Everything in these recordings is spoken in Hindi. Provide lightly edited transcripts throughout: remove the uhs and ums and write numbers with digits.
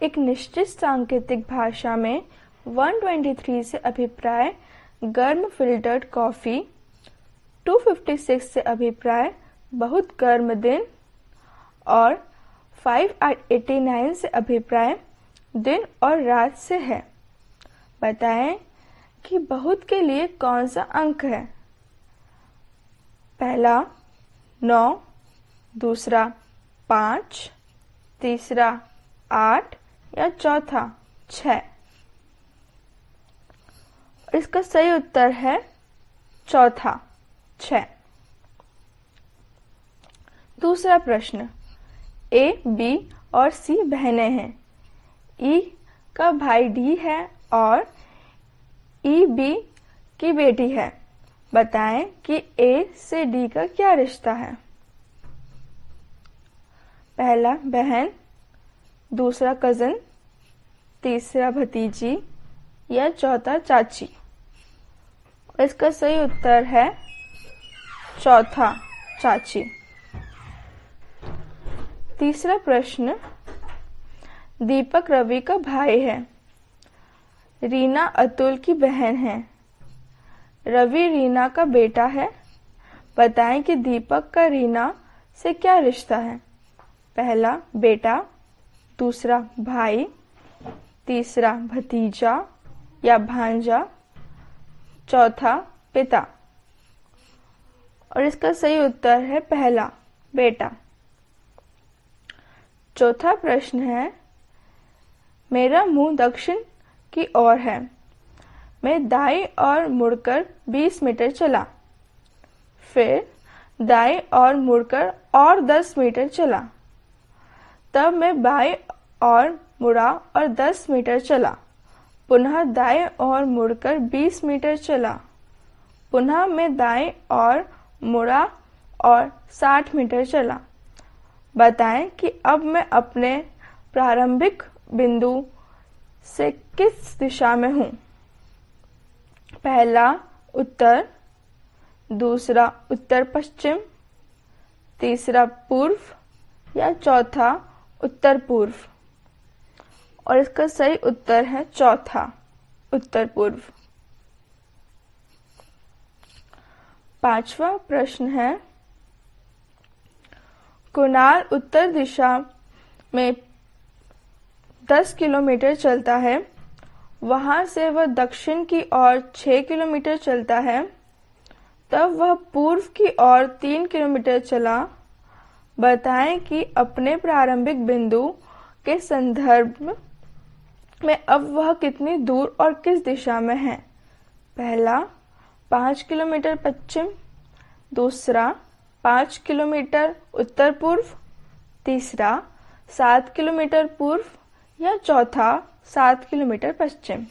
एक निश्चित सांकेतिक भाषा में 123 से अभिप्राय गर्म फिल्टर्ड कॉफ़ी, 256 से अभिप्राय बहुत गर्म दिन और 589 से अभिप्राय दिन और रात से है। बताएं कि बहुत के लिए कौन सा अंक है। पहला 9, दूसरा 5, तीसरा 8 या चौथा 6। इसका सही उत्तर है चौथा 6। दूसरा प्रश्न, ए, बी और सी बहनें हैं। ई का भाई डी है और ई बी की बेटी है। बताएं कि ए से डी का क्या रिश्ता है। पहला बहन, दूसरा कजन, तीसरा भतीजी या चौथा चाची। इसका सही उत्तर है चौथा चाची। तीसरा प्रश्न, दीपक रवि का भाई है। रीना अतुल की बहन है। रवि रीना का बेटा है। बताएं कि दीपक का रीना से क्या रिश्ता है। पहला बेटा, दूसरा भाई, तीसरा भतीजा या भांजा, चौथा पिता। और इसका सही उत्तर है पहला बेटा। चौथा प्रश्न है, मेरा मुंह दक्षिण की ओर है। मैं दाईं ओर मुड़कर 20 मीटर चला, फिर दाईं ओर मुड़कर और 10 मीटर चला, तब मैं बाईं ओर मुड़ा और 10 मीटर चला, पुनः दाईं ओर मुड़कर 20 मीटर चला, पुनः मैं दाईं ओर मुड़ा और 60 मीटर चला। बताएं कि अब मैं अपने प्रारंभिक बिंदु से किस दिशा में हूं। पहला उत्तर, दूसरा उत्तर पश्चिम, तीसरा पूर्व या चौथा उत्तर पूर्व। और इसका सही उत्तर है चौथा उत्तर पूर्व। पांचवा प्रश्न है, कुणाल उत्तर दिशा में 10 किलोमीटर चलता है। वहां से वह दक्षिण की ओर 6 किलोमीटर चलता है, तब वह पूर्व की ओर 3 किलोमीटर चला। बताएं कि अपने प्रारंभिक बिंदु के संदर्भ में अब वह कितनी दूर और किस दिशा में है। पहला 5 किलोमीटर पश्चिम, दूसरा 5 किलोमीटर उत्तर पूर्व, तीसरा 7 किलोमीटर पूर्व या चौथा 7 किलोमीटर पश्चिम।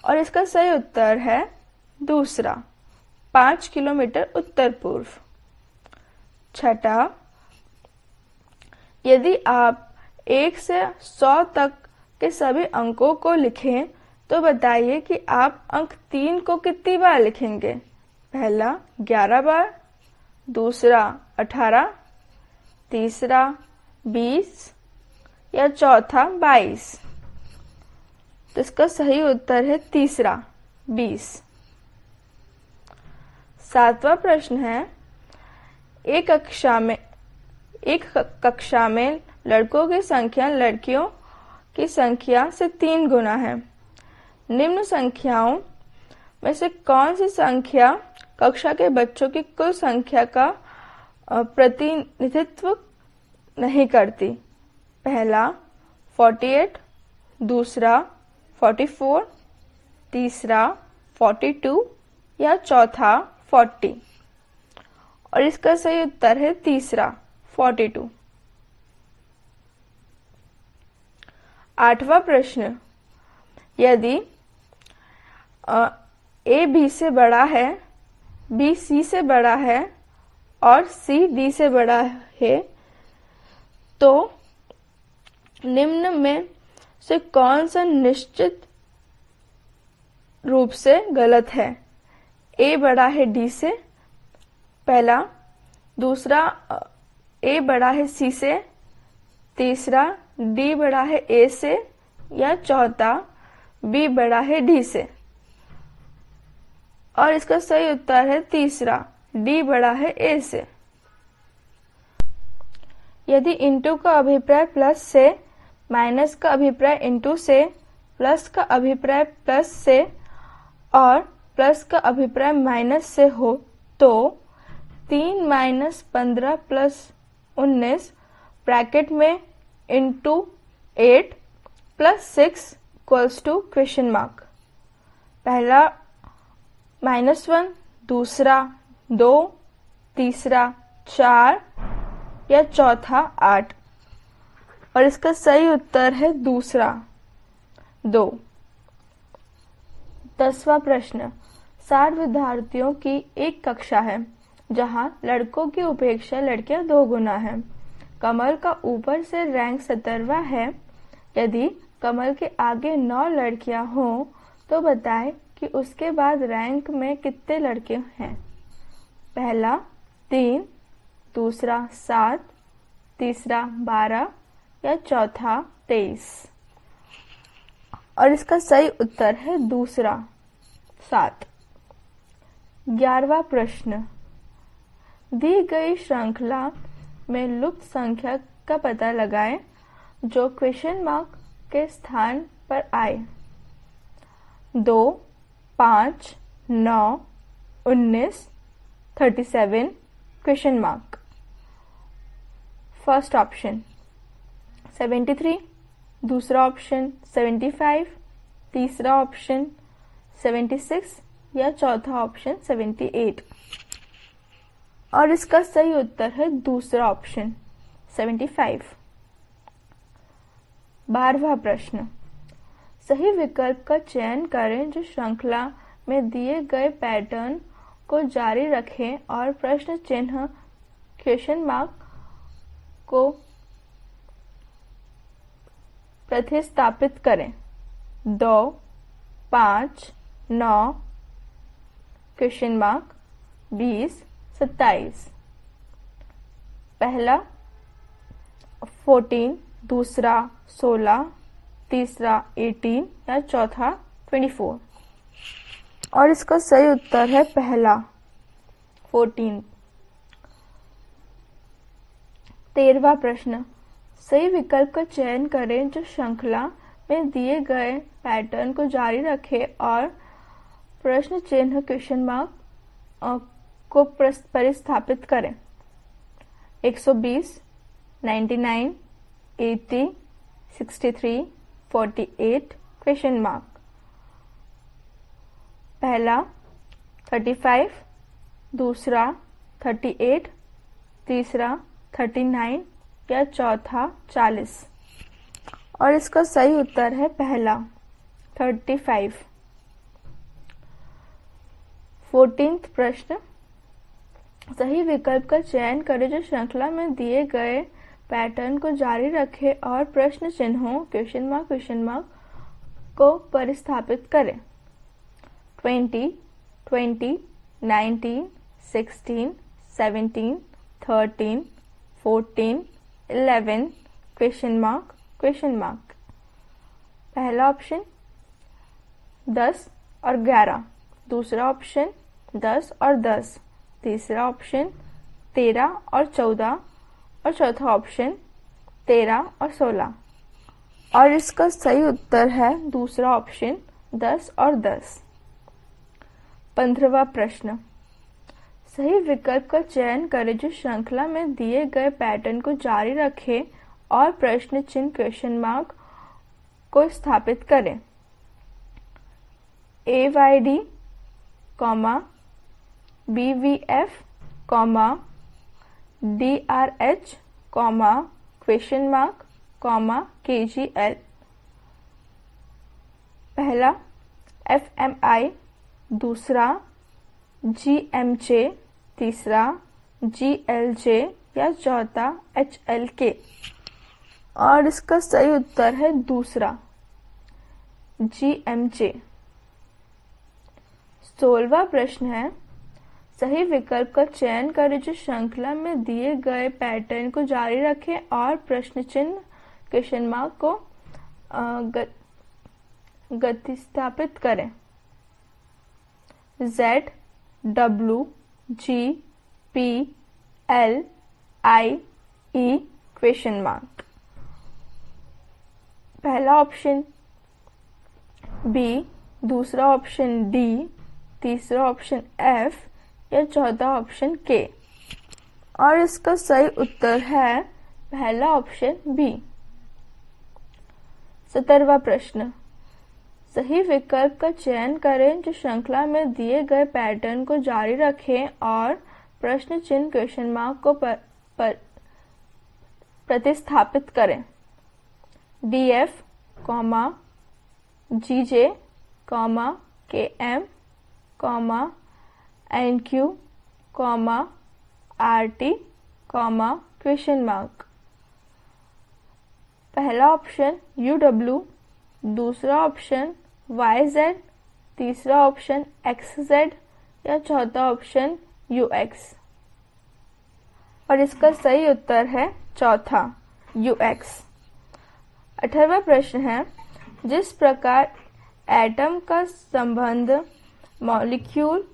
और इसका सही उत्तर है दूसरा 5 किलोमीटर उत्तर पूर्व। छठा, यदि आप 1 से 100 तक के सभी अंकों को लिखें तो बताइए कि आप अंक 3 को कितनी बार लिखेंगे। पहला 11 बार, दूसरा 18, तीसरा 20 या चौथा 22। तो इसका सही उत्तर है तीसरा 20। सातवां प्रश्न है, एक कक्षा में लड़कों की संख्या लड़कियों की संख्या से 3 गुना है। निम्न संख्याओं में से कौन सी संख्या कक्षा के बच्चों की कुल संख्या का प्रतिनिधित्व नहीं करती। पहला 48, दूसरा 44, तीसरा 42 या चौथा 40। और इसका सही उत्तर है तीसरा 42। आठवां प्रश्न, यदि ए बी से बड़ा है, बी सी से बड़ा है और सी डी से बड़ा है, तो निम्न में से कौन सा निश्चित रूप से गलत है। ए बड़ा है डी से, पहला, दूसरा ए बड़ा है सी से, तीसरा डी बड़ा है ए से, या चौथा बी बड़ा है डी से। और इसका सही उत्तर है तीसरा, डी बड़ा है ए से। यदि इनटू का अभिप्राय प्लस से, माइनस का अभिप्राय इनटू से, प्लस का अभिप्राय प्लस से और प्लस का अभिप्राय माइनस से हो तो 3 माइनस 15 प्लस 19 ब्रैकेट में into 8 plus 6 equals to question mark. पहला -1, दूसरा 2, तीसरा 4 या चौथा 8। और इसका सही उत्तर है दूसरा 2। 10वां प्रश्न, 60 विद्यार्थियों की एक कक्षा है जहां लड़कों की उपेक्षा लड़कियां 2 गुना है। कमल का ऊपर से रैंक 17वां है। यदि कमल के आगे 9 लड़कियां हों तो बताएं कि उसके बाद रैंक में कितने लड़के हैं। पहला 3, दूसरा 7, तीसरा 12 या चौथा 23। और इसका सही उत्तर है दूसरा 7। 11वां प्रश्न, दी गई श्रृंखला में लुप्त संख्या का पता लगाएं जो क्वेश्चन मार्क के स्थान पर आए। 2, 5, 9, 19, 37 क्वेश्चन मार्क। फर्स्ट ऑप्शन 73, दूसरा ऑप्शन 75, तीसरा ऑप्शन 76 या चौथा ऑप्शन 78। और इसका सही उत्तर है दूसरा ऑप्शन 75। 12वां प्रश्न, सही विकल्प का चयन करें जो श्रृंखला में दिए गए पैटर्न को जारी रखें और प्रश्न चिन्ह क्वेश्चन मार्क को प्रतिस्थापित करें। 2, 5, 9 क्वेश्चन मार्क 20, 27। पहला 14, दूसरा 16, तीसरा 18 या चौथा 24। और इसका सही उत्तर है पहला 14। 13वां प्रश्न, सही विकल्प का चयन करें जो श्रृंखला में दिए गए पैटर्न को जारी रखे और प्रश्न चिन्ह क्वेश्चन मार्क को परिस्थापित करें। 120, 99, 80, 63, 48 क्वेश्चन मार्क। पहला 35, दूसरा 38, तीसरा 39 या चौथा 40। और इसका सही उत्तर है पहला 35। 14वां प्रश्न, सही विकल्प का चयन करें जो श्रृंखला में दिए गए पैटर्न को जारी रखे और प्रश्न चिन्हों क्वेश्चन मार्क को परिस्थापित करें। 20, 20, 19, 16, 17, 13, 14, 11 क्वेश्चन मार्क। पहला ऑप्शन 10 और 11, दूसरा ऑप्शन 10 और 10, तीसरा ऑप्शन 13 और 14 और चौथा ऑप्शन 13 और 16। और इसका सही उत्तर है दूसरा ऑप्शन 10 और 10। 15वां प्रश्न, सही विकल्प का चयन करें जो श्रृंखला में दिए गए पैटर्न को जारी रखे और प्रश्न चिन्ह क्वेश्चन मार्क को स्थापित करें। AYD, BVF, DRH, question mark, KGL। पहला FMI, दूसरा GMJ, तीसरा GLJ या चौथा HLK। और इसका सही उत्तर है दूसरा GMJ। 16वां प्रश्न है, सही विकल्प का चयन करें जो श्रृंखला में दिए गए पैटर्न को जारी रखे और प्रश्न चिन्ह क्वेश्चन मार्क को प्रतिस्थापित करें। Z W G P L I E question mark. पहला ऑप्शन B, दूसरा ऑप्शन D, तीसरा ऑप्शन F या चौथा ऑप्शन K। और इसका सही उत्तर है पहला ऑप्शन B। 17वां प्रश्न, सही विकल्प का चयन करें जो श्रृंखला में दिए गए पैटर्न को जारी रखें और प्रश्न चिन्ह क्वेश्चन मार्क को प्रतिस्थापित करें। DF, GJ, KM, NQ, RT, question mark. पहला ऑप्शन UW, दूसरा ऑप्शन YZ, तीसरा ऑप्शन XZ या चौथा ऑप्शन UX। और इसका सही उत्तर है चौथा UX। 18वां प्रश्न है, जिस प्रकार एटम का संबंध मॉलिक्यूल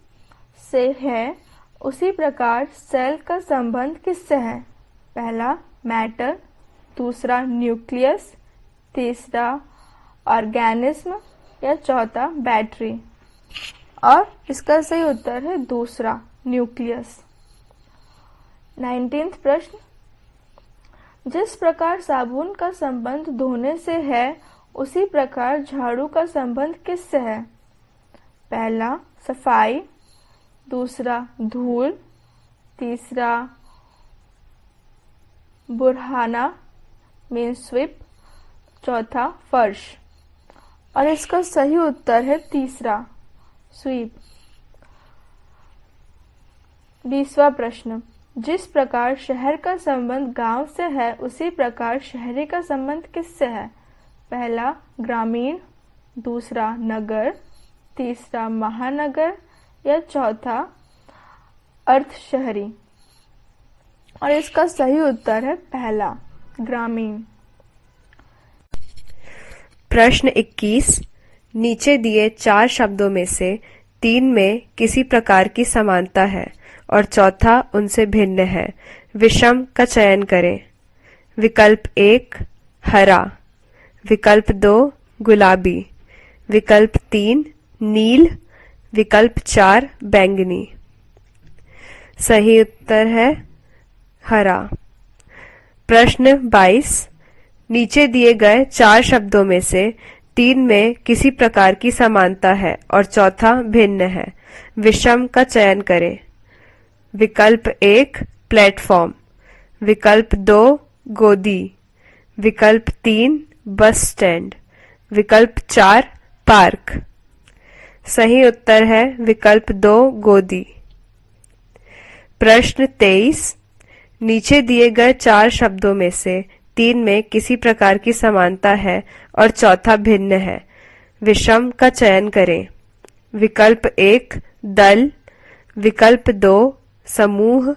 से है उसी प्रकार सेल का संबंध किससे है? पहला मैटर, दूसरा न्यूक्लियस, तीसरा ऑर्गेनिज्म या चौथा बैटरी। और इसका सही उत्तर है दूसरा न्यूक्लियस। 19वां प्रश्न, जिस प्रकार साबुन का संबंध धोने से है उसी प्रकार झाड़ू का संबंध किससे है? पहला सफाई, दूसरा धूल, तीसरा बुरहाना मीन स्वीप, चौथा फर्श। और इसका सही उत्तर है तीसरा स्वीप। 20वां प्रश्न, जिस प्रकार शहर का संबंध गांव से है उसी प्रकार शहरी का संबंध किससे है? पहला ग्रामीण, दूसरा नगर, तीसरा महानगर या चौथा अर्ध शहरी। और इसका सही उत्तर है पहला ग्रामीण। प्रश्न 21, नीचे दिए 4 शब्दों में से 3 में किसी प्रकार की समानता है और चौथा उनसे भिन्न है। विषम का चयन करें। विकल्प 1 हरा, विकल्प 2 गुलाबी, विकल्प 3 नील, विकल्प 4 बैंगनी। सही उत्तर है हरा। प्रश्न 22, नीचे दिए गए 4 शब्दों में से 3 में किसी प्रकार की समानता है और चौथा भिन्न है। विषम का चयन करें। विकल्प 1 प्लेटफॉर्म, विकल्प 2 गोदी, विकल्प 3 बस स्टैंड, विकल्प 4 पार्क। सही उत्तर है विकल्प 2 गोदी। प्रश्न 23, नीचे दिए गए 4 शब्दों में से 3 में किसी प्रकार की समानता है और चौथा भिन्न है। विषम का चयन करें। विकल्प 1 दल, विकल्प 2 समूह,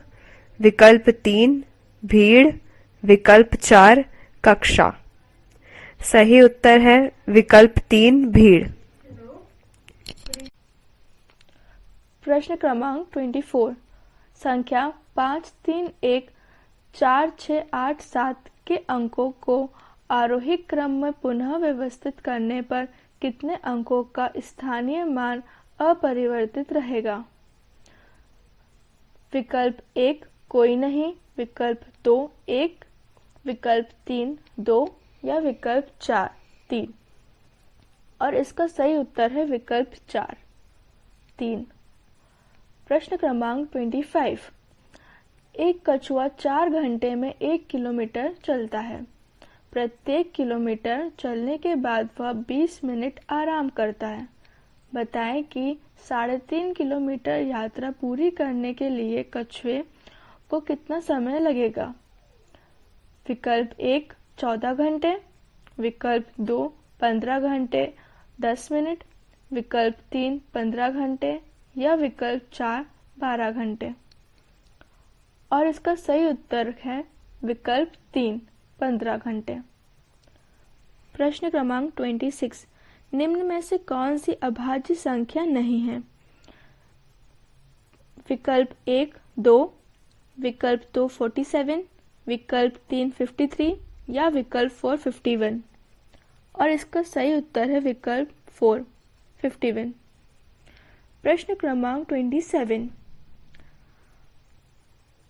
विकल्प 3 भीड़, विकल्प 4 कक्षा। सही उत्तर है विकल्प 3 भीड़। प्रश्न क्रमांक 24, संख्या 5, 3, 1, 4, 6, 8, 7 के अंकों को आरोही क्रम में पुनः व्यवस्थित करने पर कितने अंकों का स्थानीय मान अपरिवर्तित रहेगा? विकल्प 1 कोई नहीं, विकल्प 2 1, विकल्प 3 2 या विकल्प 4 3। और इसका सही उत्तर है विकल्प 4 3। प्रश्न क्रमांक 25, एक कछुआ 4 घंटे में 1 किलोमीटर चलता है। प्रत्येक किलोमीटर चलने के बाद वह 20 मिनट आराम करता है। बताएं कि 3.5 किलोमीटर यात्रा पूरी करने के लिए कछुए को कितना समय लगेगा? विकल्प 1 14 घंटे, विकल्प 2 15 घंटे 10 मिनट, विकल्प 3 15 घंटे या विकल्प 4 12 घंटे। और इसका सही उत्तर है विकल्प 3 15 घंटे। प्रश्न क्रमांक 26, निम्न में से कौन सी अभाज्य संख्या नहीं है? विकल्प 1 2, विकल्प 2 47, विकल्प 3 53 या विकल्प 4 51। और इसका सही उत्तर है विकल्प 4 51। प्रश्न क्रमांक 27,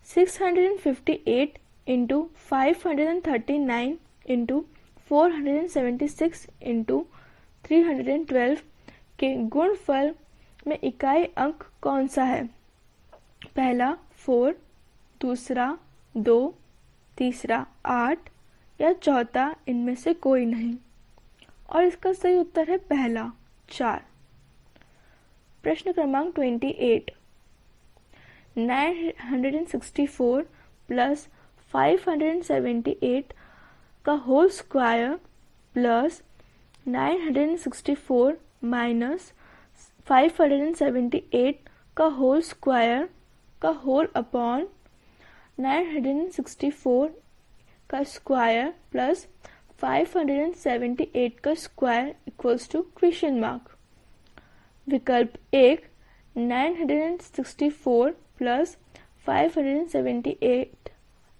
658 इंटू 539 इंटू 476 इंटू 312 के गुणफल में इकाई अंक कौन सा है? पहला 4, दूसरा 2, तीसरा 8 या चौथा इनमें से कोई नहीं। और इसका सही उत्तर है पहला 4। प्रश्न क्रमांक 28, 964 प्लस 578 का होल स्क्वायर प्लस 964 माइनस 578 का होल स्क्वायर का होल अपॉन 964 का स्क्वायर प्लस 578 का square equals to question mark. विकल्प 1 964 प्लस 578,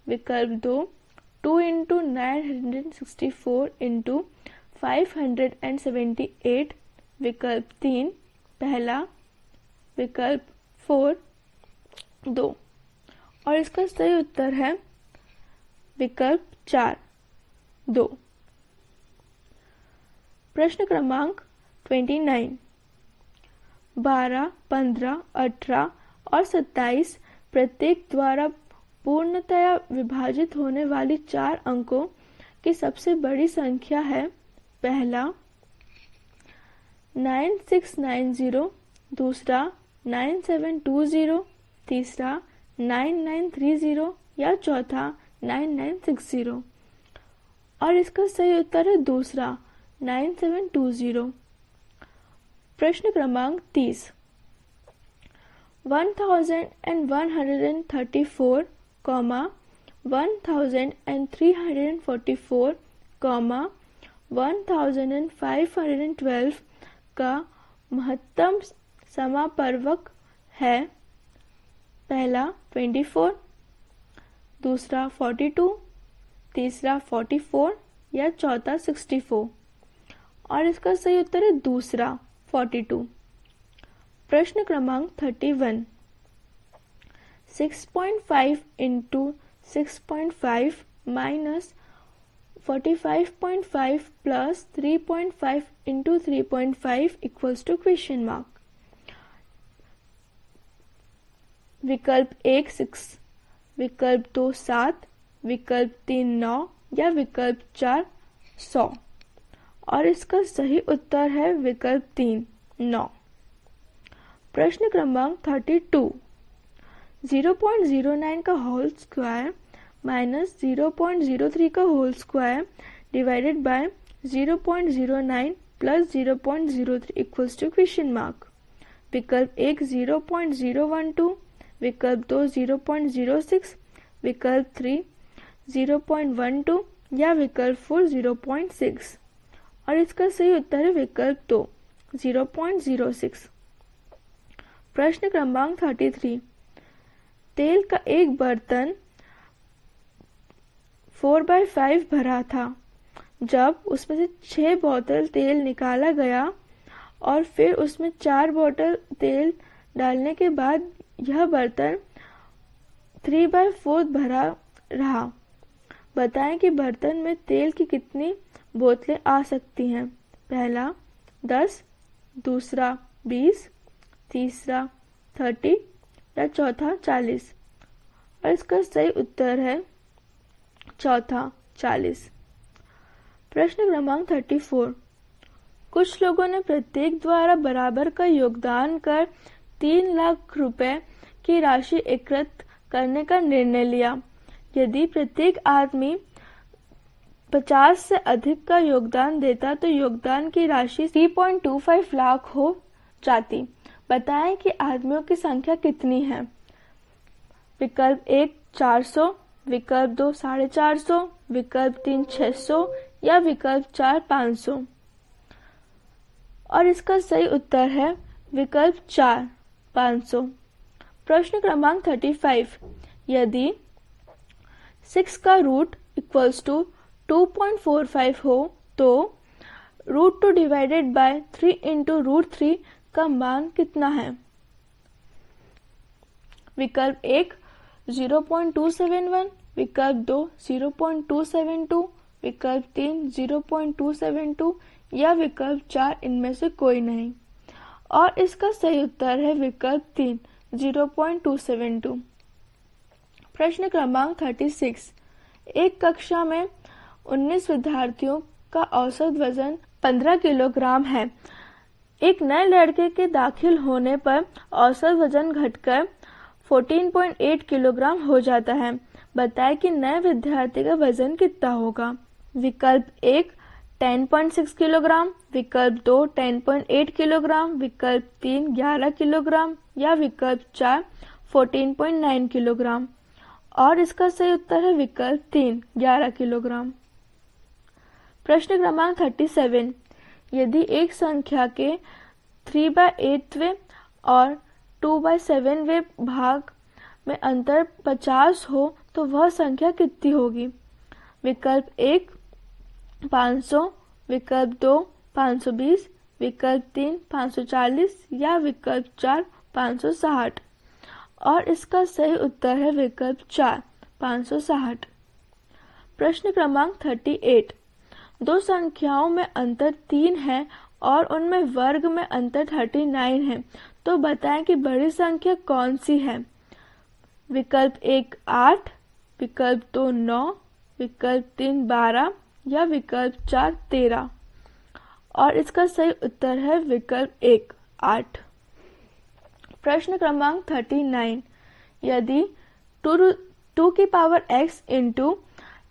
विकल्प 2 2 इंटू 964 इंटू 578, विकल्प 3 पहला, विकल्प 4 2। और इसका सही उत्तर है विकल्प 4 2। प्रश्न क्रमांक 29, 12, 15, 18 और 27 प्रत्येक द्वारा पूर्णतया विभाजित होने वाली 4 अंकों की सबसे बड़ी संख्या है। पहला 9690, दूसरा 9720, तीसरा 9930 या चौथा 9960। और इसका सही उत्तर है दूसरा 9720। प्रश्न क्रमांक 30, 1134, 1344, 1512 का महत्तम समापवर्ग है। पहला 24, दूसरा 42, तीसरा 44 या चौथा 64। और इसका सही उत्तर है दूसरा 42। प्रश्न क्रमांक 31, 6.5 into 6.5 minus 45.5 plus 3.5 into 3.5 equals to question mark. विकल्प 1 6, विकल्प 2 7, विकल्प 3 9 या विकल्प 4 100। और इसका सही उत्तर है विकल्प 3 9। प्रश्न क्रमांक 32, 0.09 का होल स्क्वायर माइनस 0.03 का whole square divided by 0.09 plus 0.03 equals to question mark. विकल्प 1 0.012, विकल्प 2 0.06, विकल्प 3 0.12 या विकल्प 4 0.6। और इसका सही उत्तर है विकल्प 2 0.06। प्रश्न क्रमांक 33, तेल का एक बर्तन 4/5 भरा था। जब उसमें से 6 बोतल तेल निकाला गया और फिर उसमें 4 बोतल तेल डालने के बाद यह बर्तन 3/4 भरा रहा। बताएं कि बर्तन में तेल की कितनी बोतलें आ सकती हैं। पहला 10, दूसरा 20, तीसरा 30 या चौथा 40। और इसका सही उत्तर है चौथा 40। प्रश्न क्रमांक 34, कुछ लोगों ने प्रत्येक द्वारा बराबर का योगदान कर 3 लाख रुपए की राशि एकत्र करने का निर्णय लिया। यदि प्रत्येक आदमी 50 से अधिक का योगदान देता तो योगदान की राशि 3.25 लाख हो जाती। बताएं कि आदमियों की संख्या कितनी है। विकल्प 1 400, विकल्प 2 450, विकल्प 3 600 या विकल्प 4 500। और इसका सही उत्तर है विकल्प 4 500। प्रश्न क्रमांक 35, यदि 6 का रूट इक्वल्स टू 2.45 हो तो √2 डिवाइडेड बाय 3 इंटू √3 का मान कितना है? विकल्प 1 0.271, विकल्प 2 0.272, विकल्प 3 0.272 या विकल्प 4 इनमें से कोई नहीं। और इसका सही उत्तर है विकल्प 3 0.272। प्रश्न क्रमांक 36, एक कक्षा में 19 विद्यार्थियों का औसत वजन 15 किलोग्राम है। एक नए लड़के के दाखिल होने पर औसत वजन घटकर 14.8 किलोग्राम हो जाता है। बताएं कि नए विद्यार्थी का वजन कितना होगा? विकल्प 1 10.6 किलोग्राम, विकल्प 2 10.8 किलोग्राम, विकल्प 3 11 किलोग्राम या विकल्प 4 14.9 किलोग्राम। और इसका सही उत्तर है विकल्प 3 11 किलोग्राम। प्रश्न क्रमांक 37, यदि एक संख्या के 3/8वें और 2/7वें भाग में अंतर 50 हो तो वह संख्या कितनी होगी? विकल्प 1 500, विकल्प 2 520, विकल्प 3 540 या विकल्प 4 560। और इसका सही उत्तर है विकल्प 4 560। प्रश्न क्रमांक 38, दो संख्याओं में अंतर 3 है और उनमें वर्ग में अंतर 39 है, तो बताएं कि बड़ी संख्या कौन सी है? विकल्प 1 8, विकल्प 2 9, विकल्प 3 12 या विकल्प 4 13। और इसका सही उत्तर है विकल्प 1 8। प्रश्न क्रमांक 39, यदि 2 की पावर x इंटू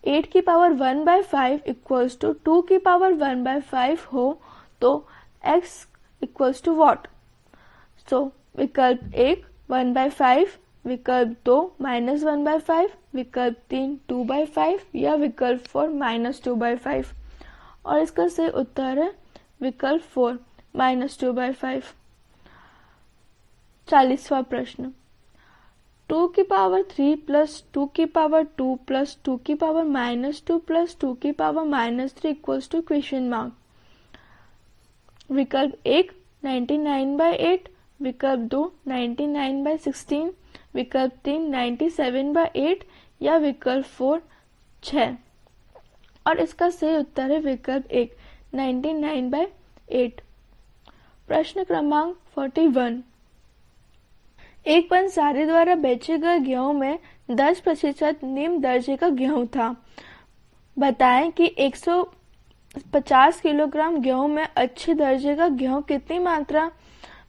8 की पावर 1/5 इक्वल्स टू 2 की पावर 1/5 हो तो x इक्वल्स टू व्हाट? सो विकल्प 1 1/5, विकल्प 2 -1/5, विकल्प 3 2/5 या विकल्प 4 -2/5। और इसका सही उत्तर है विकल्प 4 -2/5। 40वां प्रश्न, 2 की पावर 3 प्लस 2 की पावर 2 प्लस 2 की पावर -2 प्लस 2 की power -3 equals to question mark. विकल्प 1 99/8, विकल्प 2 99/16, विकल्प 3 97/8 या विकल्प 4 6। और इसका सही उत्तर है विकल्प 1 99/8। प्रश्न क्रमांक 41, एक पंसारी द्वारा बेचे गए गेहूं में 10% निम्न दर्जे का गेहूं था। बताएं कि 150 किलोग्राम गेहूं में अच्छे दर्जे का गेहूं कितनी मात्रा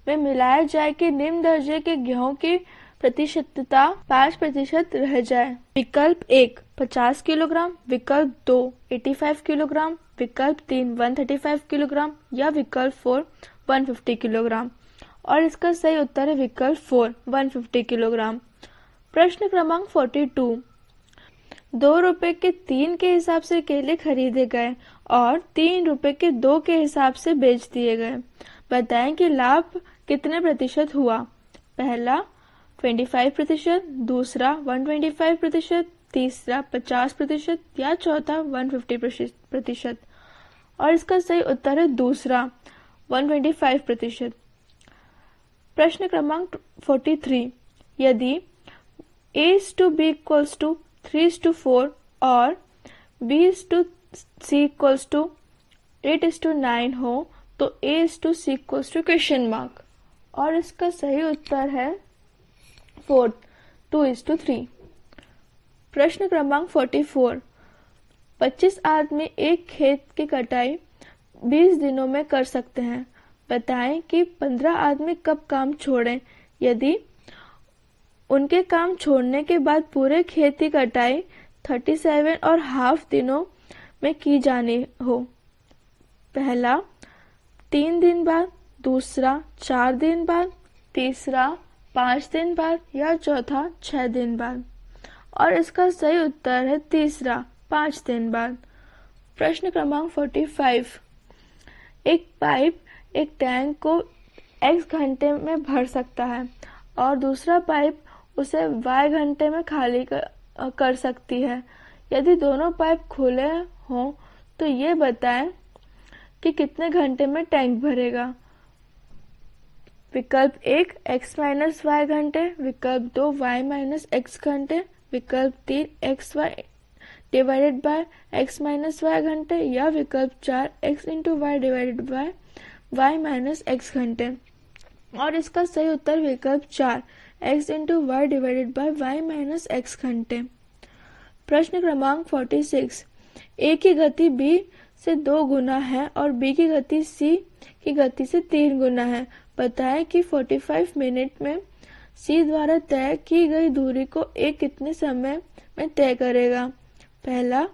में मिलाया जाए कि निम्न दर्जे के गेहूं की प्रतिशतता 5% रह जाए? विकल्प 1 50 किलोग्राम, विकल्प 2 85 किलोग्राम, विकल्प 3 135 किलोग्राम या विकल्प 4 150 किलोग्राम। और इसका सही उत्तर है विकल्प 4 150 किलोग्राम। प्रश्न क्रमांक 42, 2 रुपए के 3 के हिसाब से केले खरीदे गए और 3 रुपए के 2 के हिसाब से बेच दिए गए। बताएं कि लाभ कितने प्रतिशत हुआ? पहला 25%, दूसरा 125%, तीसरा 50% या चौथा 150%। और इसका सही उत्तर है दूसरा 125%। प्रश्न क्रमांक 43, यदि A:B इक्वल्स टू 3:4 और B:C इक्वल्स टू 8:9 हो तो A:C equals to question mark. और इसका सही उत्तर है 4 2:3। प्रश्न क्रमांक 44, 25 आदमी एक खेत की कटाई 20 दिनों में कर सकते हैं। बताएं कि 15 आदमी कब काम छोड़ें यदि उनके काम छोड़ने के बाद पूरे खेत की कटाई 37 और हाफ दिनों में की जानी हो। पहला 3 दिन बाद, दूसरा 4 दिन बाद, तीसरा 5 दिन बाद या चौथा 6 दिन बाद। और इसका सही उत्तर है तीसरा 5 दिन बाद। प्रश्न क्रमांक 45। एक पाइप एक टैंक को x घंटे में भर सकता है और दूसरा पाइप उसे y घंटे में खाली कर सकती है। यदि दोनों पाइप खुले हों तो ये बताएं कि कितने घंटे में टैंक भरेगा। विकल्प 1 x माइनस y घंटे, विकल्प 2 y माइनस x घंटे, विकल्प 3 xy divided by x minus y घंटे या विकल्प 4 x into Y divided by y minus x घंटे। और इसका सही उत्तर विकल्प 4 x into Y divided by y minus x घंटे। प्रश्न क्रमांक 46। A की गति B से 2 गुना है और B की गति C की गति से 3 गुना है। बताएं कि 45 मिनट में C द्वारा तय की गई दूरी को A कितने समय में तय करेगा। पहला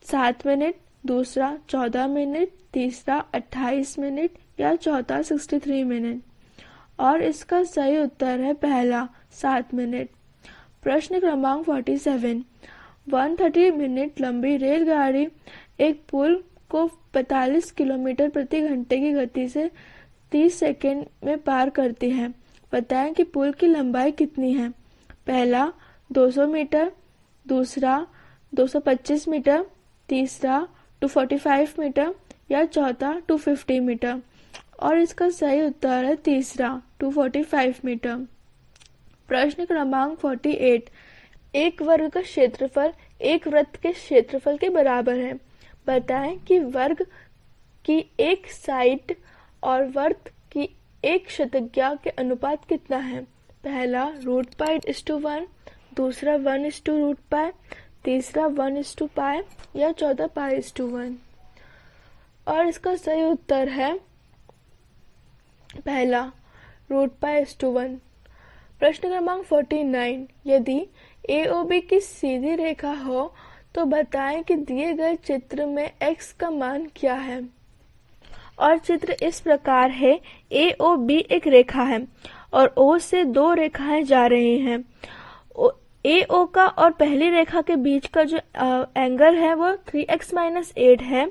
7 मिनट, दूसरा 14 मिनट, तीसरा 28 मिनट या चौथा 63 मिनट। और इसका सही उत्तर है पहला 7 मिनट। प्रश्न क्रमांक 47। 130 मिनट लंबी रेलगाड़ी एक पुल को 45 किलोमीटर प्रति घंटे की गति से 30 सेकंड में पार करती है। बताएं कि पुल की लंबाई कितनी है। पहला 200 मीटर, दूसरा 225 मीटर, तीसरा 245 मीटर या चौथा 250 मीटर। और इसका सही उत्तर है तीसरा 245 मीटर। प्रश्न क्रमांक 48। एक वर्ग का क्षेत्रफल एक वृत्त के क्षेत्रफल के बराबर है। बताएं कि वर्ग की एक साइड और वृत्त की एक शतज्ञा के अनुपात कितना है। पहला √π/1, दूसरा 1/√π, तीसरा 1/π या चौथा π/1। और इसका सही उत्तर है पहला √π/1। प्रश्न क्रमांक 49। यदि AOB की सीधी रेखा हो तो बताएं कि दिए गए चित्र में x का मान क्या है। और चित्र इस प्रकार है। AOB एक रेखा है और O से 2 रेखाएं जा रही हैं। AO का और पहली रेखा के बीच का जो एंगल है वो 3x-8 है।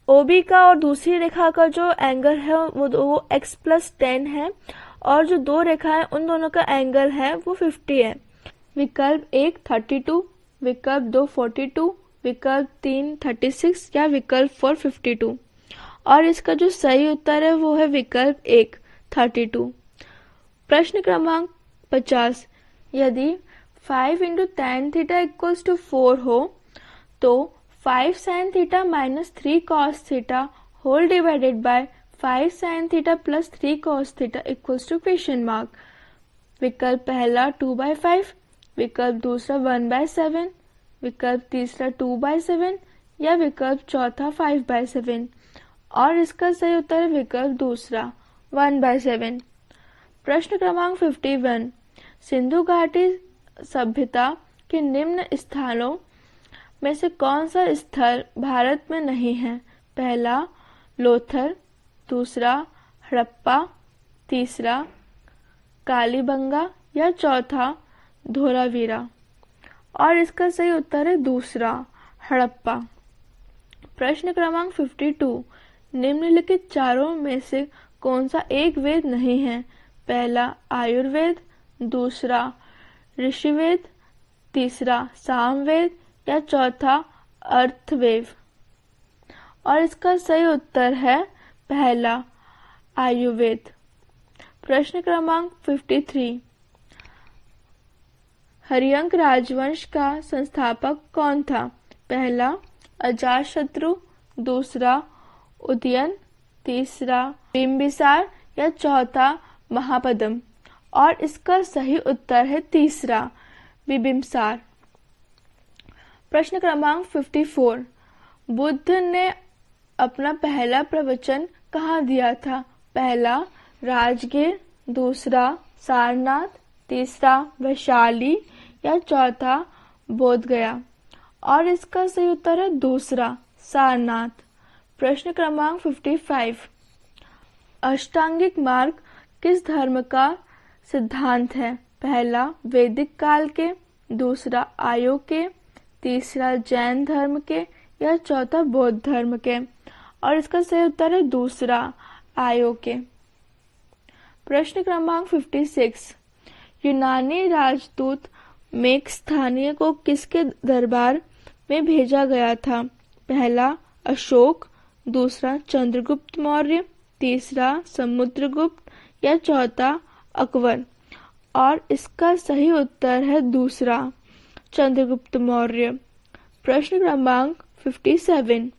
OB का और दूसरी रेखा का जो एंगल है वो x+10 है और जो 2 रेखाएं उन दोनों का एंगल है वो 50 है। विकल्प 1 32, विकल्प 2 42, विकल्प 3 36 या विकल्प 4 52। और इसका जो सही उत्तर है वो है विकल्प 1 32। प्रश्न क्रमांक 50। यदि 5 × tan थीटा = 4 हो तो 5 sin theta - 3 cos theta whole divided by 5 sin theta + 3 cos theta =? विकल्प पहला 2/5, विकल्प दूसरा 1/7, विकल्प तीसरा 2/7 या विकल्प चौथा 5/7। और इसका सही उत्तर है विकल्प दूसरा 1/7। प्रश्न क्रमांक 51। सिंधु घाटी सभ्यता के निम्न स्थानों में से कौन सा स्थल भारत में नहीं है। पहला लोथल, दूसरा हड़प्पा, तीसरा कालीबंगा या चौथा धोलावीरा। और इसका सही उत्तर है दूसरा हड़प्पा। प्रश्न क्रमांक 52। निम्नलिखित चारों में से कौन सा एक वेद नहीं है। पहला आयुर्वेद, दूसरा ऋषिवेद, तीसरा सामवेद या चौथा अर्थवेद। और इसका सही उत्तर है पहला आयुर्वेद। प्रश्न क्रमांक 53। हरियंक राजवंश का संस्थापक कौन था। पहला अजातशत्रु, दूसरा उदयन, तीसरा बिंबिसार या चौथा महापद्म। और इसका सही उत्तर है तीसरा बिंबिसार। प्रश्न क्रमांक 54। बुद्ध ने अपना पहला प्रवचन कहाँ दिया था। पहला राजगीर, दूसरा सारनाथ, तीसरा वैशाली या चौथा बोधगया। और इसका सही उत्तर है दूसरा सारनाथ। प्रश्न क्रमांक 55। अष्टांगिक मार्ग किस धर्म का सिद्धांत है। पहला वैदिक काल के, दूसरा आर्यों के, तीसरा जैन धर्म के या चौथा बौद्ध धर्म के। और इसका सही उत्तर है दूसरा, आयो के। प्रश्न क्रमांक 56, यूनानी राजदूत मेगस्थानीय को किसके दरबार में भेजा गया था? पहला अशोक, दूसरा चंद्रगुप्त मौर्य, तीसरा समुद्रगुप्त या चौथा अकबर। और इसका सही उत्तर है दूसरा, चंद्रगुप्त मौर्य। प्रश्न क्रमांक 57,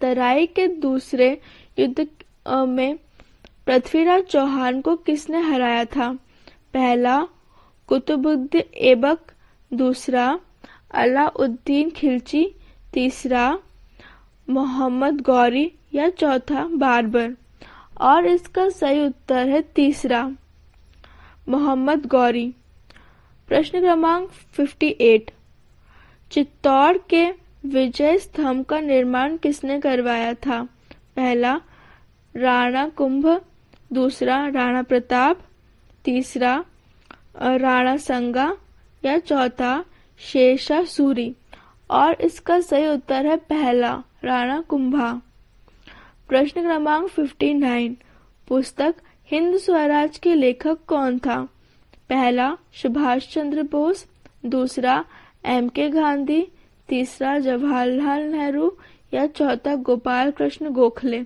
तराई के दूसरे युद्ध में पृथ्वीराज चौहान को किसने हराया था? पहला कुतुबुद्दीन ऐबक, दूसरा अलाउद्दीन खिलजी, तीसरा मोहम्मद गौरी या चौथा बाबर। और इसका सही उत्तर है तीसरा, मोहम्मद गौरी। प्रश्न क्रमांक 58, चित्तौड़ के विजय स्तंभ का निर्माण किसने करवाया था? पहला राणा कुंभ, दूसरा राणा प्रताप, तीसरा राणा संगा या चौथा शेरशाह सूरी। और इसका सही उत्तर है पहला, राणा कुंभा। प्रश्न क्रमांक 59, पुस्तक हिंद स्वराज के लेखक कौन था? पहला सुभाष चंद्र बोस, दूसरा M.K. गांधी, तीसरा जवाहरलाल नेहरू या चौथा गोपाल कृष्ण गोखले।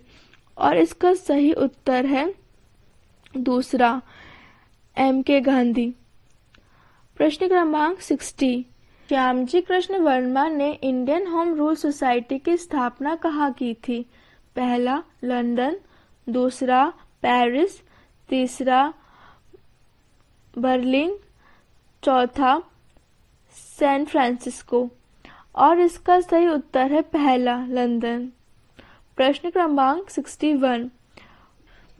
और इसका सही उत्तर है दूसरा, M.K. गांधी। प्रश्न क्रमांक 60, श्यामजी कृष्ण वर्मा ने इंडियन होम रूल सोसाइटी की स्थापना कहाँ की थी? पहला लंदन, दूसरा पेरिस, तीसरा बर्लिन, चौथा सैन फ्रांसिस्को। और इसका सही उत्तर है पहला, लंदन। प्रश्न क्रमांक 61,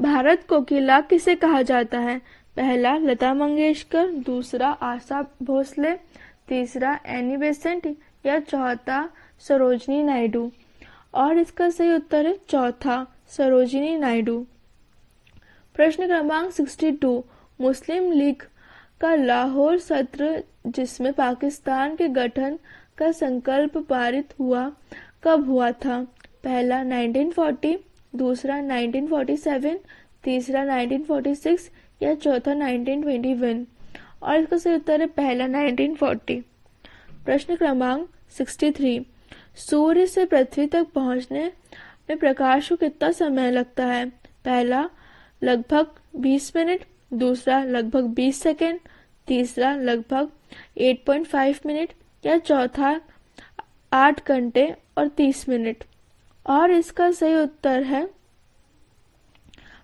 भारत कोकिला किसे कहा जाता है? पहला लता मंगेशकर, दूसरा आशा भोसले, तीसरा एनी बेसेंट या चौथा सरोजिनी नायडू। और इसका सही उत्तर है चौथा, सरोजिनी नायडू। प्रश्न क्रमांक 62, मुस्लिम लीग का लाहौर सत्र जिसमें पाकिस्तान के गठन का संकल्प पारित हुआ कब हुआ था? पहला 1940, दूसरा 1947, तीसरा 1946 या चौथा 1921। और इसका सही उत्तर है पहला, 1940। प्रश्न क्रमांक 63, सूर्य से पृथ्वी तक पहुंचने में प्रकाश को कितना समय लगता है? पहला लगभग 20 मिनट, दूसरा लगभग 20 सेकंड, तीसरा लगभग 8.5 मिनट या चौथा 8 घंटे और 30 मिनट। और इसका सही उत्तर है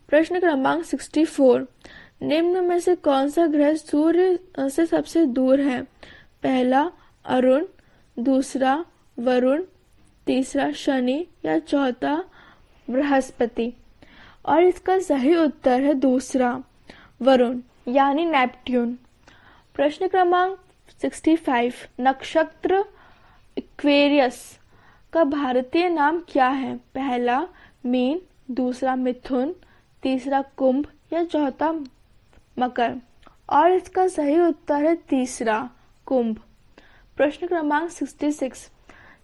प्रश्न क्रमांक 64, निम्न में से कौन सा ग्रह सूर्य से सबसे दूर है? पहला अरुण, दूसरा वरुण, तीसरा शनि या चौथा बृहस्पति। और इसका सही उत्तर है दूसरा, वरुण यानी नेपट्यून। प्रश्न क्रमांक 65, नक्षत्र एक्वेरियस का भारतीय नाम क्या है? पहला मीन, दूसरा मिथुन, तीसरा कुंभ या चौथा मकर। और इसका सही उत्तर है तीसरा, कुंभ। प्रश्न क्रमांक 66,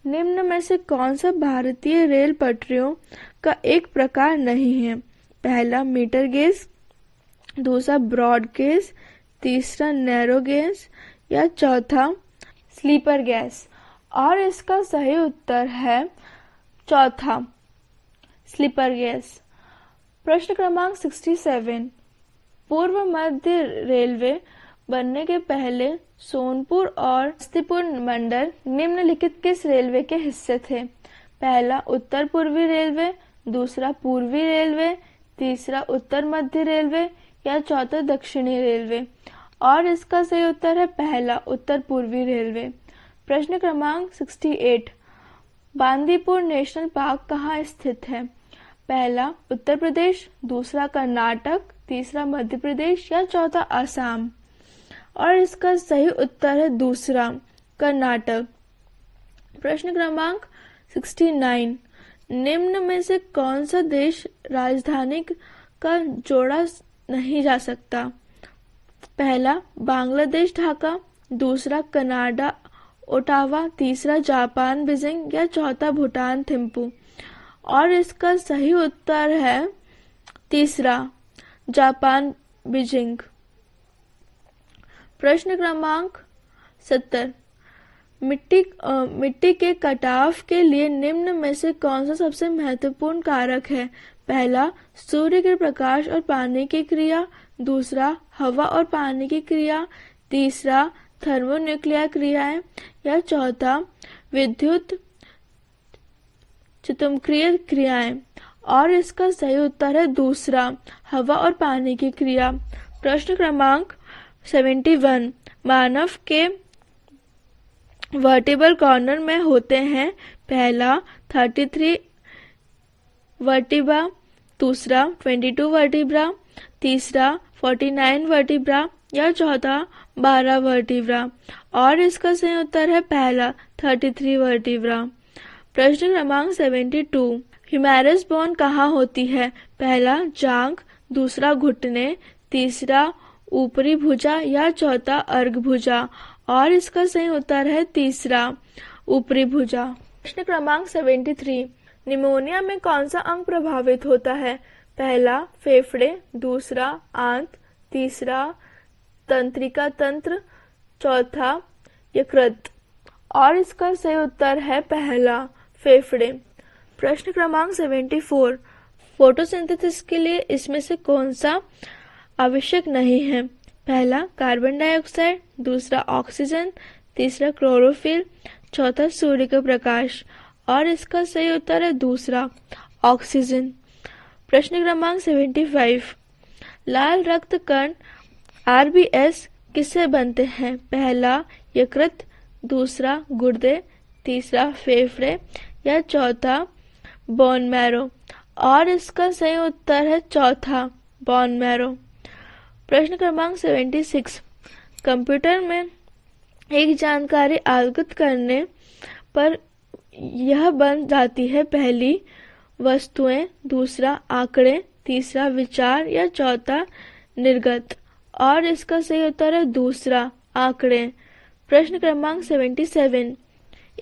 निम्न में से कौन सा भारतीय रेल पटरियों का एक प्रकार नहीं है? पहला मीटर गेज, दूसरा ब्रॉड गेज, तीसरा नैरो गेज या चौथा स्लीपर गेज। और इसका सही उत्तर है चौथा, स्लीपर गेज। प्रश्न क्रमांक 67, पूर्व मध्य रेलवे बनने के पहले सोनपुर और समस्तीपुर मंडल निम्नलिखित किस रेलवे के हिस्से थे? पहला उत्तर पूर्वी रेलवे, दूसरा पूर्वी रेलवे, तीसरा उत्तर मध्य रेलवे या चौथा दक्षिणी रेलवे। और इसका सही उत्तर है पहला, उत्तर पूर्वी रेलवे। प्रश्न क्रमांक 68, बांदीपुर नेशनल पार्क कहाँ स्थित है? पहला उत्तर प्रदेश, दूसरा कर्नाटक, तीसरा मध्य प्रदेश या चौथा असम। और इसका सही उत्तर है दूसरा, कर्नाटक। प्रश्न क्रमांक 69, निम्न में से कौन सा देश राजधानी का जोड़ा नहीं जा सकता? पहला बांग्लादेश ढाका, दूसरा कनाडा ओटावा, तीसरा जापान बीजिंग या चौथा भूटान थिम्पू। और इसका सही उत्तर है तीसरा जापान बीजिंग। प्रश्न क्रमांक 70। मिट्टी के कटाव के लिए निम्न में से कौन सा सबसे महत्वपूर्ण कारक है? पहला, सूर्य के प्रकाश और पानी की क्रिया। दूसरा, हवा और पानी की क्रिया। तीसरा, थर्मोन्यूक्लियर क्रियाएं। या चौथा, विद्युत चुंबकीय क्रियाएं। और इसका सही उत्तर है दूसरा, हवा और पानी की क्रिया। प्रश्न क्रमांक 71। मानव के वर्टिब्रल कॉर्नर में होते हैं। पहला 33 वर्टिब्रा, दूसरा 22 वर्टिब्रा, तीसरा 49 वर्टिब्रा या चौथा 12 वर्टिब्रा। और इसका सही उत्तर है पहला 33 वर्टिब्रा। प्रश्न क्रमांक 72। ह्यूमेरस बोन कहाँ होती है? पहला जांघ, दूसरा घुटने, तीसरा ऊपरी भुजा या चौथा अर्ध भुजा। और इसका सही उत्तर है तीसरा ऊपरी भुजा। प्रश्न क्रमांक 73। निमोनिया में कौन सा अंग प्रभावित होता है? पहला फेफड़े, दूसरा आंत, तीसरा तंत्रिका तंत्र, चौथा यकृत। और इसका सही उत्तर है पहला फेफड़े। प्रश्न क्रमांक 74। फोटोसिंथेसिस के लिए इसमें से कौन सा आवश्यक नहीं है? पहला कार्बन डाइऑक्साइड, दूसरा ऑक्सीजन, तीसरा क्लोरोफिल, चौथा सूर्य का प्रकाश। और इसका सही उत्तर है दूसरा ऑक्सीजन। प्रश्न क्रमांक 75। लाल रक्त कण RBS किससे बनते हैं? पहला यकृत, दूसरा गुर्दे, तीसरा फेफड़े या चौथा बोन मैरो। और इसका सही उत्तर है चौथा बोन मैरो। प्रश्न क्रमांक 76। कंप्यूटर में एक जानकारी आवंटित करने पर यह बन जाती है। पहली वस्तुएं, दूसरा आंकड़े, तीसरा विचार या चौथा निर्गत। और इसका सही उत्तर है दूसरा आंकड़े। प्रश्न क्रमांक 77।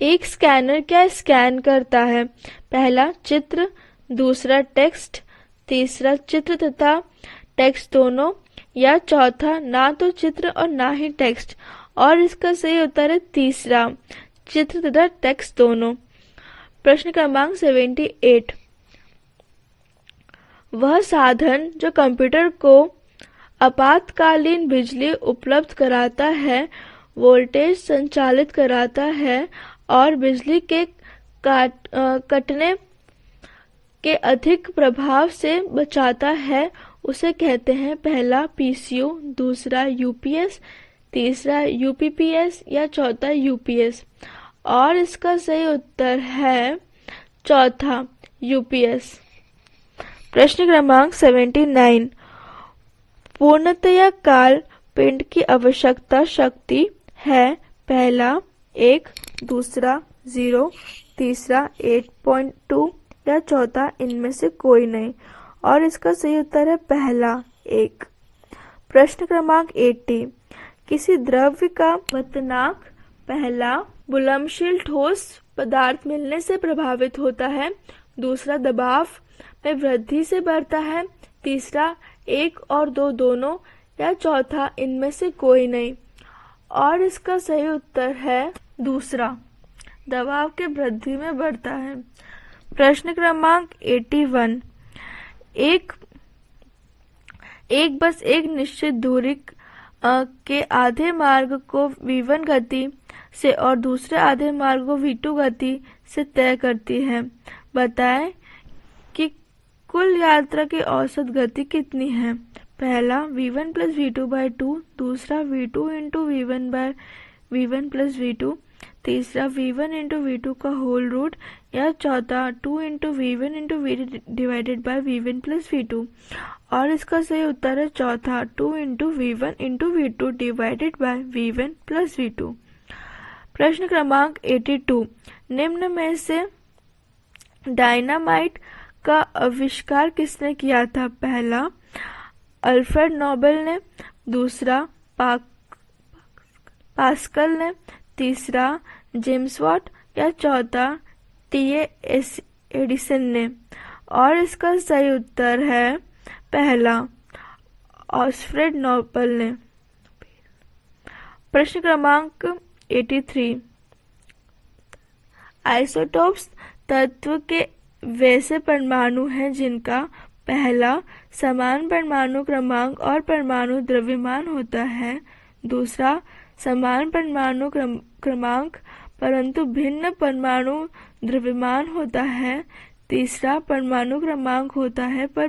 एक स्कैनर क्या स्कैन करता है? पहला चित्र, दूसरा टेक्स्ट, तीसरा चित्र तथा टेक्स्ट दोनों या चौथा ना तो चित्र और ना ही टेक्स्ट। और इसका सही उत्तर है तीसरा चित्र तथा टेक्स्ट दोनों। प्रश्न क्रमांक 78। वह साधन जो कंप्यूटर को आपातकालीन बिजली उपलब्ध कराता है, वोल्टेज संचालित कराता है और बिजली के कटने के अधिक प्रभाव से बचाता है, उसे कहते हैं पहला PCU, दूसरा UPS, तीसरा UPPS या चौथा UPS। और इसका सही उत्तर है चौथा UPS। प्रश्न क्रमांक 79। पूर्णतया काल पिंड की आवश्यकता शक्ति है। पहला 1, दूसरा 0, तीसरा 8.2 या चौथा इनमें से कोई नहीं। और इसका सही उत्तर है पहला 1। प्रश्न क्रमांक 80। किसी द्रव्य का वतनांक पहला बुलंदशील ठोस पदार्थ मिलने से प्रभावित होता है, दूसरा दबाव में वृद्धि से बढ़ता है, तीसरा 1 और 2 दोनों या चौथा इनमें से कोई नहीं। और इसका सही उत्तर है दूसरा, दबाव के वृद्धि में बढ़ता है। प्रश्न क्रमांक 81। एक बस एक निश्चित दूरी के आधे मार्ग को v1 गति से और दूसरे आधे मार्ग को v2 गति से तय करती है। बताएं कि कुल यात्रा की औसत गति कितनी है? पहला v1 + v2/2, दूसरा v2 × v1 + v2, तीसरा v1 × v2 का होल रूट या चौथा 2 × v1 × v2 divided by v1 + v2। और इसका सही उत्तर है चौथा 2 × v1 × v2 divided by v1 + v2। प्रश्न क्रमांक 82। निम्न में से डायनामाइट का आविष्कार किसने किया था? पहला अल्फ्रेड नोबेल ने, दूसरा पास्कल ने, तीसरा जेम्स वॉट या चौथा एडिसन ने? और इसका सही उत्तर है पहला, ऑल्फ्रेड नोबल ने। प्रश्न क्रमांक 83, आइसोटोप्स तत्व के वैसे परमाणु हैं जिनका पहला समान परमाणु क्रमांक और परमाणु द्रव्यमान होता है, दूसरा समान परमाणु क्रमांक परंतु भिन्न परमाणु द्रव्यमान होता है, तीसरा परमाणु क्रमांक होता है पर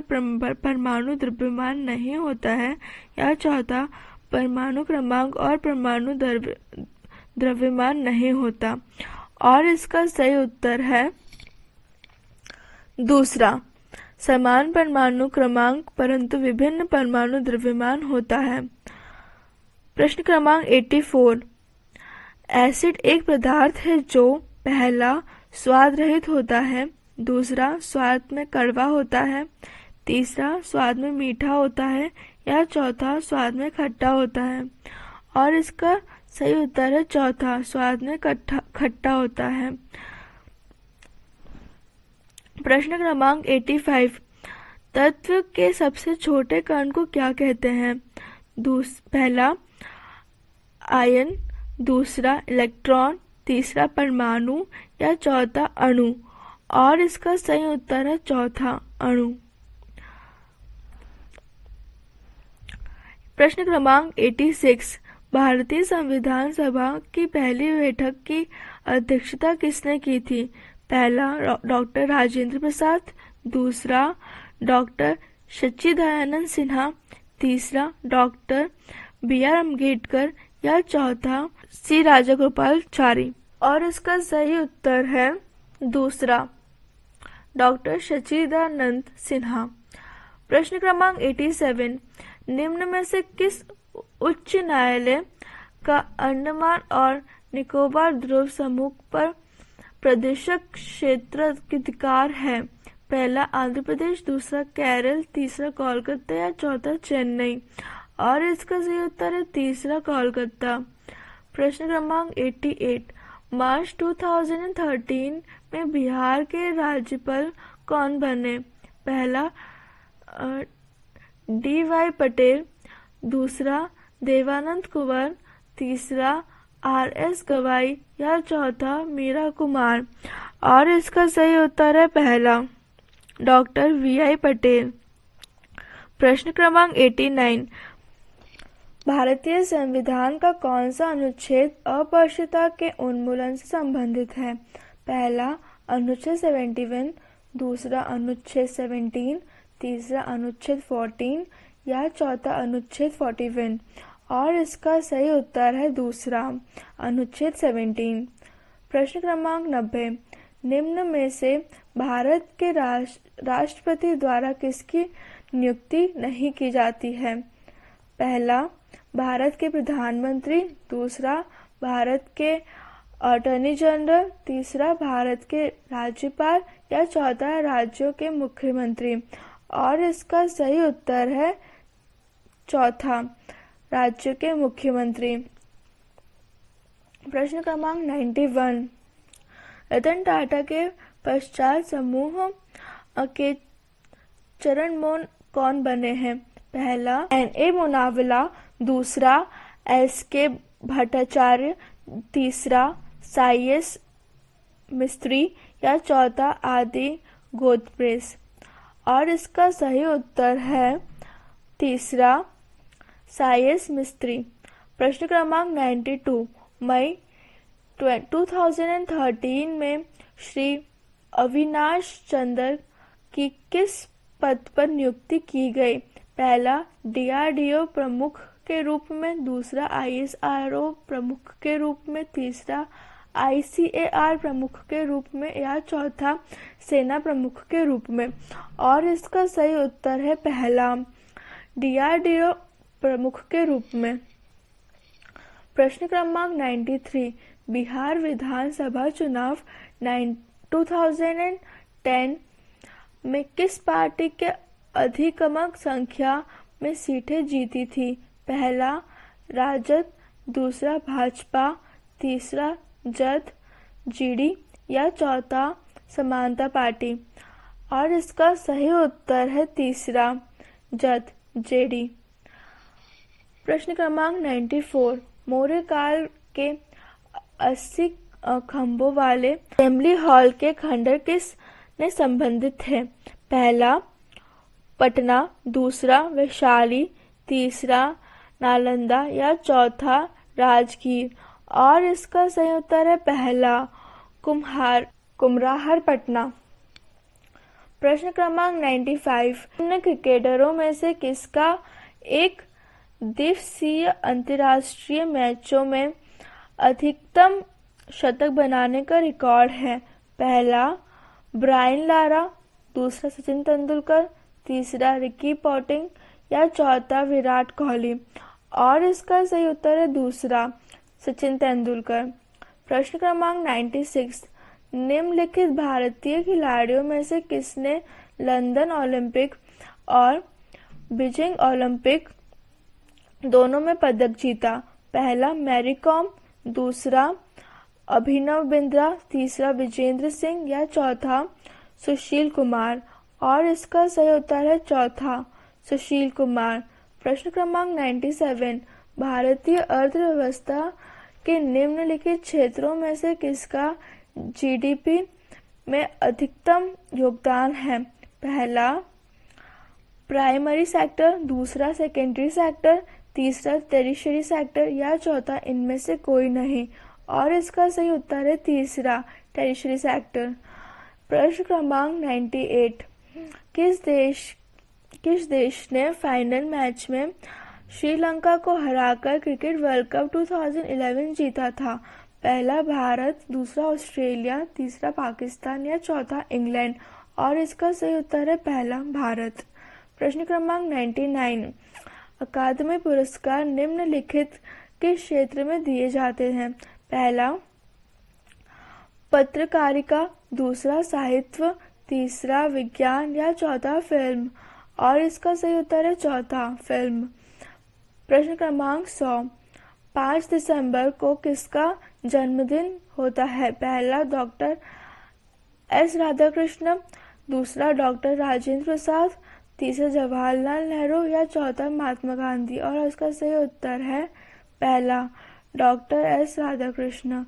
परमाणु द्रव्यमान नहीं होता है, या चौथा परमाणु क्रमांक और परमाणु द्रव्यमान नहीं होता। और इसका सही उत्तर है दूसरा, समान परमाणु क्रमांक परंतु विभिन्न परमाणु द्रव्यमान होता है। प्रश्न क्रमांक 84, एसिड एक पदार्थ है जो पहला स्वाद रहित होता है, दूसरा स्वाद में कड़वा होता है, तीसरा स्वाद में मीठा होता है, या चौथा स्वाद में खट्टा होता है। और इसका सही उत्तर है चौथा, स्वाद में खट्टा होता है। प्रश्न क्रमांक 85, तत्व के सबसे छोटे कण को क्या कहते हैं? पहला आयन, दूसरा इलेक्ट्रॉन, तीसरा परमाणु, या चौथा अणु। और इसका सही उत्तर है चौथा, अणु। प्रश्न क्रमांक 86, भारतीय संविधान सभा की पहली बैठक की अध्यक्षता किसने की थी? पहला डॉक्टर राजेंद्र प्रसाद, दूसरा डॉक्टर सच्चिदानंद सिन्हा, तीसरा डॉक्टर B.R. अम्बेडकर, या चौथा सी राजागोपालाचारी। और इसका सही उत्तर है दूसरा, डॉक्टर सच्चिदानंद सिन्हा। प्रश्न क्रमांक 87, निम्न में से किस उच्च न्यायालय का अंडमान और निकोबार द्वीप समूह पर प्रादेशिक क्षेत्राधिकार है? पहला आंध्र प्रदेश, दूसरा केरल, तीसरा कोलकाता, या चौथा चेन्नई। और इसका सही उत्तर है तीसरा, कोलकाता। प्रश्न क्रमांक 88, मार्च 2013 में बिहार के राज्यपाल कौन बने? पहला D.Y. पटेल, दूसरा देवानंद कुंवर, तीसरा R.S. गवाई, या चौथा मीरा कुमार। और इसका सही उत्तर है पहला, डॉक्टर V.I. पटेल। प्रश्न क्रमांक 89, भारतीय संविधान का कौन सा अनुच्छेद अस्पृश्यता के उन्मूलन से संबंधित है? पहला अनुच्छेद 71, दूसरा अनुच्छेद 17, तीसरा अनुच्छेद 14, या चौथा अनुच्छेद 41। और इसका सही उत्तर है दूसरा, अनुच्छेद 17। प्रश्न क्रमांक 90, निम्न में से भारत के राष्ट्रपति द्वारा किसकी नियुक्ति नहीं की जाती है? पहला भारत के प्रधानमंत्री, दूसरा भारत के अटॉर्नी जनरल, तीसरा भारत के राज्यपाल, या चौथा राज्यों के मुख्यमंत्री। और इसका सही उत्तर है चौथा, राज्य के मुख्यमंत्री। प्रश्न क्रमांक 91, रतन टाटा के पश्चात समूह के चरणमोन कौन बने हैं? पहला N.A. मुनाविला, दूसरा S.K. भट्टाचार्य, तीसरा साइयस मिस्त्री, या चौथा आदि गोदप्रेस। और इसका सही उत्तर है तीसरा, साइयस मिस्त्री। प्रश्न क्रमांक 92, मई 2013 में श्री अविनाश चंद्र की किस पद पर नियुक्ति की गई? पहला DRDO प्रमुख के रूप में, दूसरा ISRO प्रमुख के रूप में, तीसरा ICAR प्रमुख के रूप में, या चौथा सेना प्रमुख के रूप में। और इसका सही उत्तर है पहला, DRDO प्रमुख के रूप में। प्रश्न क्रमांक 93, बिहार विधानसभा चुनाव 2010 में किस पार्टी के अधिकतम संख्या में सीटें जीती थी? पहला राजद, दूसरा भाजपा, तीसरा जद, जीडी या चौथा समानता पार्टी? और इसका सही उत्तर है तीसरा, जद, जेडी। प्रश्न क्रमांक 94, मौर्य काल के 80 खंभों वाले असेंबली हॉल के खंडर किसने संबंधित है? पहला पटना, दूसरा वैशाली, तीसरा नालंदा या चौथा राजगीर? और इसका सही उत्तर है पहला, कुम्हरार पटना। प्रश्न क्रमांक 95, निम्न क्रिकेटरों में से किसका एक दिवसीय अंतर्राष्ट्रीय मैचों में अधिकतम शतक बनाने का रिकॉर्ड है? पहला ब्रायन लारा, दूसरा सचिन तेंदुलकर, तीसरा रिकी पॉन्टिंग या चौथा विराट कोहली? और इसका सही उत्तर है दूसरा, सचिन तेंदुलकर। प्रश्न क्रमांक 96, निम्नलिखित भारतीय खिलाड़ियों में से किसने लंदन ओलंपिक और बीजिंग ओलंपिक दोनों में पदक जीता? पहला मैरी कॉम, दूसरा अभिनव बिंद्रा, तीसरा विजेंद्र सिंह या चौथा सुशील कुमार? और इसका सही उत्तर है चौथा, सुशील कुमार। प्रश्न क्रमांक 97, भारतीय अर्थव्यवस्था के निम्नलिखित क्षेत्रों में से किसका जीडीपी में अधिकतम योगदान है? पहला प्राइमरी सेक्टर, दूसरा सेकेंडरी सेक्टर, तीसरा टेरिशरी सेक्टर या चौथा इनमें से कोई नहीं? और इसका सही उत्तर है तीसरा, टेरिशरी सेक्टर। प्रश्न क्रमांक 98, किस देश ने फाइनल मैच में श्रीलंका को हराकर क्रिकेट वर्ल्ड कप 2011 जीता था? पहला भारत, दूसरा ऑस्ट्रेलिया, तीसरा पाकिस्तान या चौथा इंग्लैंड? और इसका सही उत्तर है पहला, भारत। प्रश्न क्रमांक 99, अकादमी पुरस्कार निम्नलिखित किस क्षेत्र में दिए जाते हैं? पहला पत्रकारिता, दूसरा साहित्य, तीसरा विज्ञान या चौथा फिल्म? और इसका सही उत्तर है चौथा, फिल्म। प्रश्न क्रमांक 100, 5 दिसंबर को किसका जन्मदिन होता है? पहला डॉक्टर एस राधाकृष्ण, दूसरा डॉक्टर राजेंद्र प्रसाद, तीसरा जवाहरलाल नेहरू या चौथा महात्मा गांधी? और इसका सही उत्तर है पहला, डॉक्टर एस राधाकृष्ण।